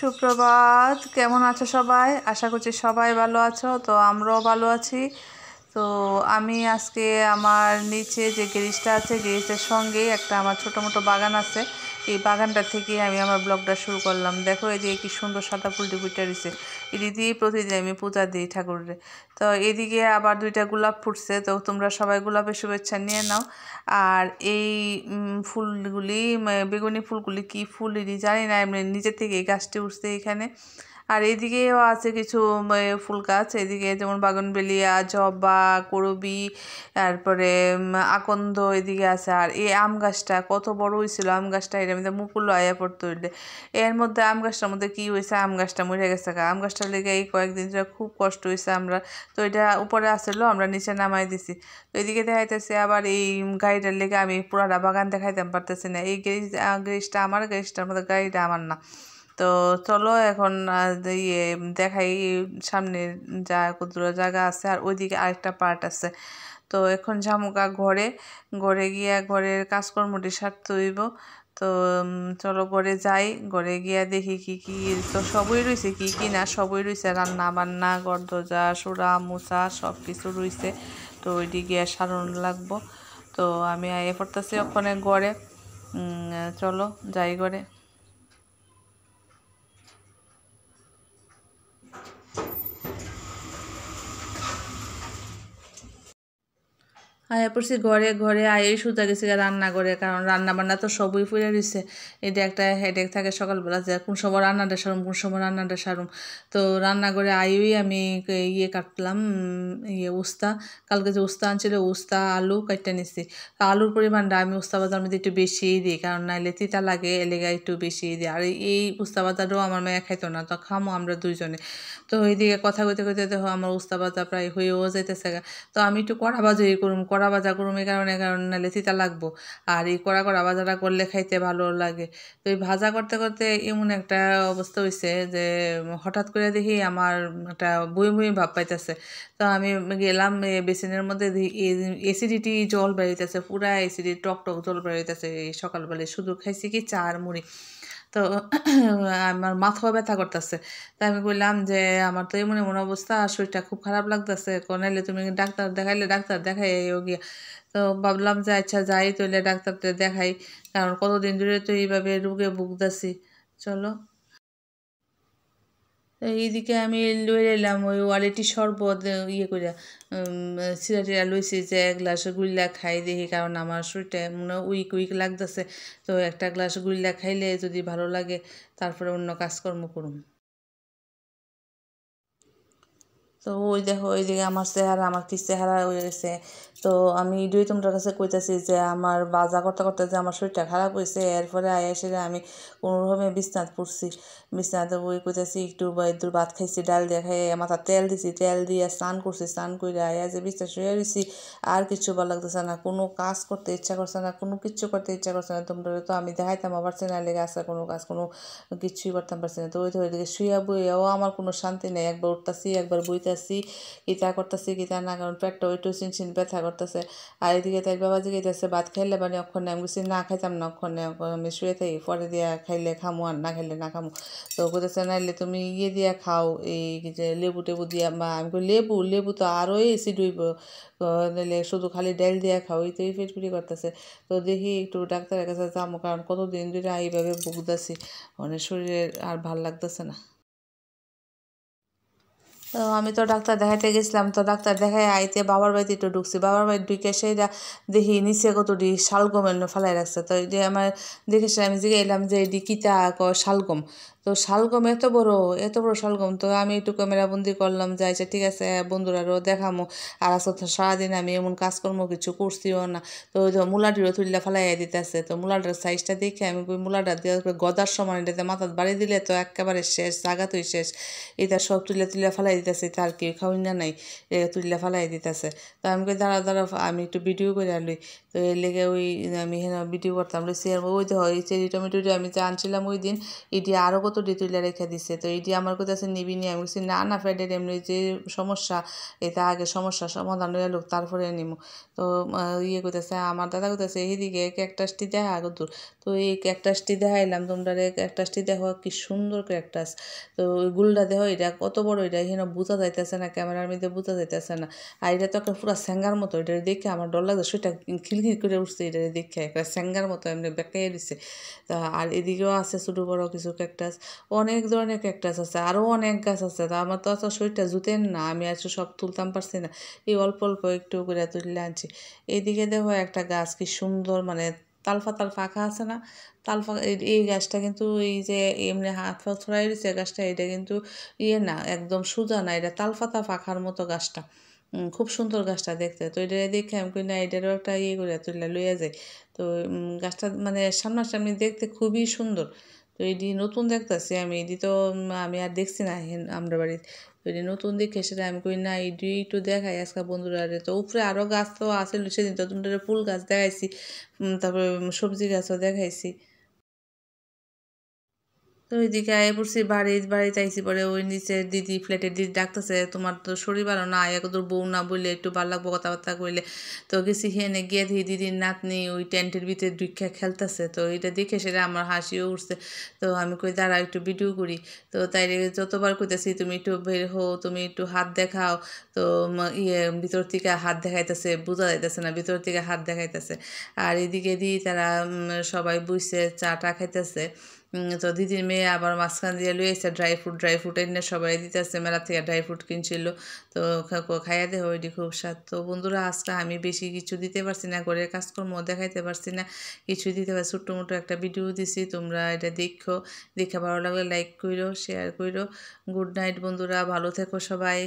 সুপ্রভাত, কেমন আছো সবাই? আশা করছি সবাই ভালো আছো। তো আমরাও ভালো আছি। তো আমি আজকে আমার নিচে যে গ্যারেজটা আছে, গ্যারেজের সঙ্গেই একটা আমার ছোটো মোটো বাগান আছে। এই বাগানটা থেকে আমি আমার ব্লগটা শুরু করলাম। দেখো এদিকে কি সুন্দর সাদা ফুলটি ফুটে রয়েছে। এটি দিয়ে প্রতিদিন আমি পূজা দিই ঠাকুরের। তো এদিকে আবার 2টা গোলাপ ফুটছে। তো তোমরা সবাই গোলাপের শুভেচ্ছা নিয়ে নাও। আর এই ফুলগুলি বেগুনি ফুলগুলি কি ফুল এটি জানি না, এমনি নিজে থেকে এই গাছটি উঠছে এখানে। আর এদিকেও আছে কিছু ফুল গাছ, এদিকে যেমন বাগানবেলিয়া, জবা, করবি, তারপরে আকন্দ এদিকে আছে। আর এই আম গাছটা কত বড় হয়েছিল, আম গাছটা এর মধ্যে মুকুল আয়া পড়তে হইলে। এর মধ্যে আম গাছটার মধ্যে কি হয়েছে, আম গাছটা মরে গেছে। আম গাছটার লেগে এই কয়েকদিন ধরে খুব কষ্ট হয়েছে আমরা। তো এটা উপরে আসলো, আমরা নিচে নামাই দিছি। তো এদিকে দেখাইতেছে আবার এই গাড়িটার লেগে আমি পুরাটা বাগান দেখাইতে পারতেছি না। এই গ্যারেজটা আমার, গ্যারেজটার মধ্যে গাড়িটা আমার না। তো চলো এখন ইয়ে দেখাই সামনে যা কতগুলো জায়গা আছে, আর ওইদিকে আরেকটা পার্ট আছে। তো এখন ঝামুকা ঘরে, ঘরে গিয়া ঘরের কাজকর্মটি সারতে হইব। তো চলো ঘরে যাই, ঘরে গিয়া দেখি কি কি। তো সবই রয়েছে, কি কি না সবই রয়েছে, রান্না বান্না, ঘর দরজা সোড়া মোছা সব কিছু রয়েছে। তো ওইদিকে গিয়া সারণ লাগবো। তো আমি আইয়ে পড়তেছি ওখানে ঘরে। চলো যাই ঘরে। আয়া পড়ছি ঘরে, ঘরে আয়েই সুতা গেছি রান্না করে, কারণ রান্না বান্না তো সবই ফুরে রয়েছে। এটা একটা হেডেক থাকে সকালবেলা, যে কোন সময় রান্নাটা সারুম, কোন সময় রান্নাটা সারুম। তো রান্না করে আইই আমি ইয়ে কাটলাম, উস্তা। কালকে যে উস্তা আনছিল, উস্তা আলু কাটতে নিছি। তো আলুর পরিমাণটা আমি উস্তা বাজার মধ্যে একটু বেশিই দিই, কারণ নাইলে তিতা লাগে, এলেগা একটু বেশিই দিই। আর এই উস্তা বাজারও আমার মেয়ে খাইতো না, তো খামো আমরা দুইজনে। তো এইদিকে কথা কইতে কইতে দেখো আমার উস্তা বাজা প্রায় হয়েও যাইতেছে। তো আমি একটু কড়া ভাজি করুম, কড়া ভাজা করুম এই কারণে, কারণ নাহলে তিতা লাগবো। আর এই কড়া কড়া ভাজাটা করলে খাইতে ভালো লাগে। তো এই ভাজা করতে করতে এমন একটা অবস্থা হয়েছে যে হঠাৎ করে দেখি আমার একটা বমি বমি ভাব পাইতেছে। তো আমি গেলাম বেসিনের মধ্যে, অ্যাসিডিটি জল বেরিয়েছে, পুরা অ্যাসিডি টক টক জল বেরিয়েছে। এই সকালবেলায় শুধু খাইছি কি চা আর মুড়ি। তো আমার মাথা ব্যথা করতেছে। তাই আমি বললাম যে আমার তো এমন এমন অবস্থা, শরীরটা খুব খারাপ লাগতেছে, নাইলে তুমি ডাক্তার দেখাইলে, ডাক্তার দেখাই গিয়া। তো ভাবলাম যে আচ্ছা যাই তাহলে ডাক্তারটা দেখাই, কারণ কতদিন ধরে তো এইভাবে রোগে ভুগতেছি। চলো এইদিকে আমি লই এলাম ওই ওয়ালেটি শরবত করে সিরা টিরা লইছি, যে এক গ্লাস গুল্লা খাই দেখি, কারণ আমার শরীরটা মনে উইক উইক লাগতেছে। তো একটা গ্লাস গুল্লা খাইলে যদি ভালো লাগে তারপরে অন্য কাজকর্ম করুন। তো ওই দেখো ওইদিকে আমার চেহারা, আমার কি চেহারা হয়ে গেছে। তো আমি দুই তোমার কাছে কইতাছি যে আমার বাজা করতে করতে যে আমার শরীরটা খারাপ হয়েছে। এরপরে এসে আমি কোনোরকমে বিছনাত পড়ছি। বিছনাতে ওই কইতাছি একটু দূর ভাত খাইছি, ডাল দিয়ে খাই, মাথা তেল দিছি, তেল দিয়ে স্নান করছি, স্নান করে আয়া যে বিছনা শুয়ে রয়েছি। আর কিছু ভালো লাগতেছে না, কোনো কাজ করতে ইচ্ছা করছে না, কোনো কিচ্ছু করতে ইচ্ছা করছে না। তোমরা তো আমি দেখাইতাম আবার চেনা লেগে আসে কোনো কাজ, কোনো কিছুই করতাম পারছি না। তো ওই তো ওইদিকে শুয়া বইয়াও আমার কোনো শান্তি নেই, একবার উঠতাছি একবার বইতাছি, কিতা করতেছি কিতা না, কারণ পেটটা ওইটু চিনচিন ব্যথা করতেছে। আর এদিকে তাই বাবা জিগাইতেছে ভাত খাইলে, মানে অক্ষণে আমি বলছি না খাইতাম না, অক্ষণে আমি শুয়ে থাকি, পরে দিয়া খাইলে খামো আর না খাইলে না খামো। তো বলতেছে নাইলে তুমি দিয়া খাও, এই যে লেবু টেবু দিয়া, বা আমি কই লেবু, লেবু তো আরও এসিড হইব, নাইলে শুধু খালি ডাল দিয়া খাও, এই তো এই ফিটফিটি করতেছে। তো দেখি একটু ডাক্তারের কাছে যাবো, কারণ কতদিন ধরে এইভাবে ভুগতেছি, মানে শরীরের আর ভাল লাগতেছে না। তো আমি তো ডাক্তার দেখাইতে গেছিলাম, তো ডাক্তার দেখাই আইতে বাবার বাড়িতে একটু ঢুকছি, বাবার বাড়ি ঢুকে সেইটা দেখি নিচে কতটি শালগম এনে ফেলাই রাখছে। তো এই যে আমার দেখে আমি জিগাইলাম যে এটি কিতা শালগম। তো শালগম এত বড় শালগম। তো আমি একটু ক্যামেরা বন্দি করলাম যে আচ্ছা ঠিক আছে বন্ধুরারও দেখামো। আর আসলে তো সারাদিন আমি এমন কাজকর্ম কিছু করছিও না। তো ওই যে মূলাটিরও তুলিয়া ফেলাইয়া দিতেছে। তো মূলাটার সাইজটা দেখে আমি ওই মূলাটা দিয়ে গদার সমান এটাতে মাথাত বাড়ি দিলে তো একেবারে শেষ, জাগাতই শেষ। এটা সব তুলে তুলে ফেলাই দিতেছে, তার কেউ খাওয়াই না নাই, তুললে ফালাই দিতেছে। তো আমি কই দাঁড়া দাঁড়া, আমি একটু ভিডিও করে আলুই। তো এর লেগে ওই আমি হ্যাঁ ভিডিও করতাম লইছি। আর ওই দেখো এই চেরি টমেটোটি আমি যে আনছিলাম ওই দিন, এটি আরও কতটি তুলে রেখে দিছে। তো এটি আমার কাছে নিবি নি, আমি বলছি না না ফ্যাটের এমনি যে সমস্যা, এটা আগে সমস্যা সমাধান হয়ে লোক তারপরে নিমু। তো ইয়ে করতেছে আমার দাদা করতেছে এইদিকে ক্যাকটাসটি দেখা আগত দূর। তো এই ক্যাকটাসটি দেখাইলাম তোমরা, ক্যাকটাসটি দেখো কি সুন্দর ক্যাকটাস। তো ওই গুলটা দেখো এটা কত বড়, এটা এখানে বোঝা যাইতেছে না, ক্যামেরার মধ্যে বোঝা যাইতেছে না। আর এটা তো একটা পুরো স্যাঙ্গার মতো, এটা দেখে আমার ডর লাগছে, সেটা খিলখিল করে উঠছে, এটা দেখে একটা স্যাঙ্গার মতো এমনি বেঁকাইয়ে দিছে। তা আর এদিকেও আছে ছোটো বড়ো কিছু ক্যাকটাস, অনেক ধরনের ক্যাকটাস আছে, আরও অনেক গাছ আছে। তা আমার তো অত শরীরটা জুতেন না, আমি আজ সব তুলতাম পারছি না, এই অল্প অল্প একটু করে তুলে আনছি। এইদিকে দেখো একটা গাছ কি সুন্দর, মানে তালফা তালফা আঁকা আছে না, তালফা এই গাছটা কিন্তু এই যে এমনি হাত পা ছড়াই দিচ্ছে গাছটা, এটা কিন্তু ইয়ে না একদম সোজা না, এটা তালফাতা পাখার মতো গাছটা। খুব সুন্দর গাছটা দেখতে। তো এটা দেখে আমি কই না এটারও একটা ইয়ে করে তুলে লইয়া যায়। তো গাছটা মানে সামনাসামনি দেখতে খুবই সুন্দর। তো এটি নতুন দেখতেছি আমি, এটি তো আমি আর দেখছি না আমরা বাড়িতে। তো এটি নতুন দেখে সেটা আমি কই না এটি একটু দেখাই আজকে বন্ধুরা। তো উপরে আরও গাছ তো আছে, সেদিন তো তোমরা ফুল গাছ দেখাইছি, তারপরে সবজি গাছও দেখাইছি। তো ওইদিকে আয়া পড়ছি বাড়িতে আইসি পরে ওই নিচের দিদি ফ্ল্যাটের দিদি ডাকতেছে, তোমার তো শরীর ভালো না, আয়া তোর বউ না বললে একটু ভালো লাগবো কথাবার্তা কইলে। তো গেছি হেনে গিয়ে দেখি দিদির নাতনি ওই টেন্টের ভিতরে ঢুইক্কা খেলতেছে। তো এটা দেখে সেটা আমার হাসিও উঠছে। তো আমি কই দাঁড়া একটু ভিডিও করি। তো তাই যতবার কইতেছি তুমি একটু বের হও, তুমি একটু হাত দেখাও। তো ভিতর থেকে হাত দেখাইতেছে, বোঝা যাইতেছে না, ভিতর থেকে হাত দেখাইতেছে। আর এদিকে দিই তারা সবাই বইছে চা টা খাইতেছে। তো দিদির মেয়ে আবার মাঝখান দিয়ে লই আসছে ড্রাই ফ্রুট এনে সবাই দিতেছে, মেলা থেকে ড্রাই ফ্রুট কিনছিল। তো খাইয়া দেহ ওইটি খুব স্বাদ। তো বন্ধুরা আজকে আমি বেশি কিছু দিতে পারছি না, ঘরের কাজকর্ম দেখাইতে পারছি না, কিছু দিতে পারছি, ছোট্ট মোটো একটা ভিডিও দিছি, তোমরা এটা দেখো, দেখে ভালো লাগলে লাইক করো, শেয়ার করো। গুড নাইট বন্ধুরা, ভালো থেকো সবাই।